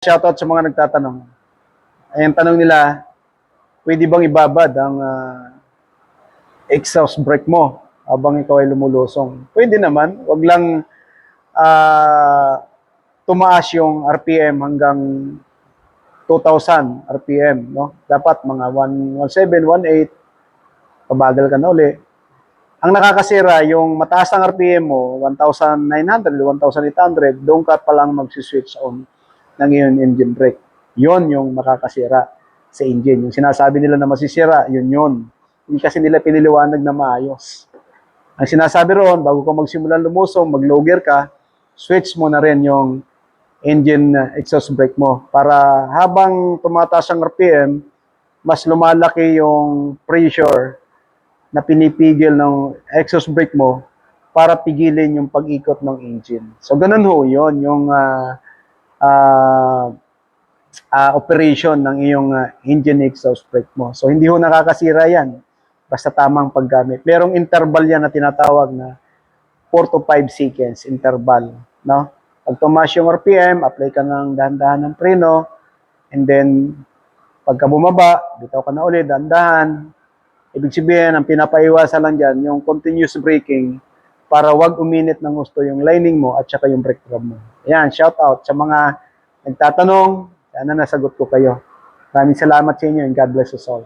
Shoutout sa mga nagtatanong. Ay, ang tanong nila, pwede bang ibabad ang exhaust brake mo habang ikaw ay lumulusong? Pwede naman, wag lang tumaas yung RPM hanggang 2,000 RPM, no? Dapat mga 117, 18, pabagal ka na uli. Ang nakakasira, yung mataas ang RPM mo, 1,900, 1,800, doon ka palang mag-switch on ng iyong engine brake. Yon yung makakasira sa engine. Yung sinasabi nila na masisira, yun. Hindi kasi nila piniliwanag na maayos. Ang sinasabi roon, bago ka magsimulan lumusong, mag-low gear ka, switch mo na rin yung engine exhaust brake mo para habang tumataas ang RPM, mas lumalaki yung pressure na pinipigil ng exhaust brake mo para pigilin yung pag-ikot ng engine. So, ganun ho yun, yung operation ng iyong engine exhaust brake mo. So, hindi ho nakakasira yan. Basta tamang paggamit. Merong interval yan na tinatawag na 4 to 5 seconds interval. No? Pag tumaas yung RPM, apply ka ng dahan-dahan ng preno, and then, pagka bumaba, bitaw ka na ulit, dahan-dahan. Ibig sabihin, ang pinapaiwasan lang dyan, yung continuous braking para wag uminit ng gusto yung lining mo at saka yung brake drum mo. Ayan, shout out sa mga nagtatanong. Sana nasagot ko kayo. Maraming salamat sa inyo and God bless us all.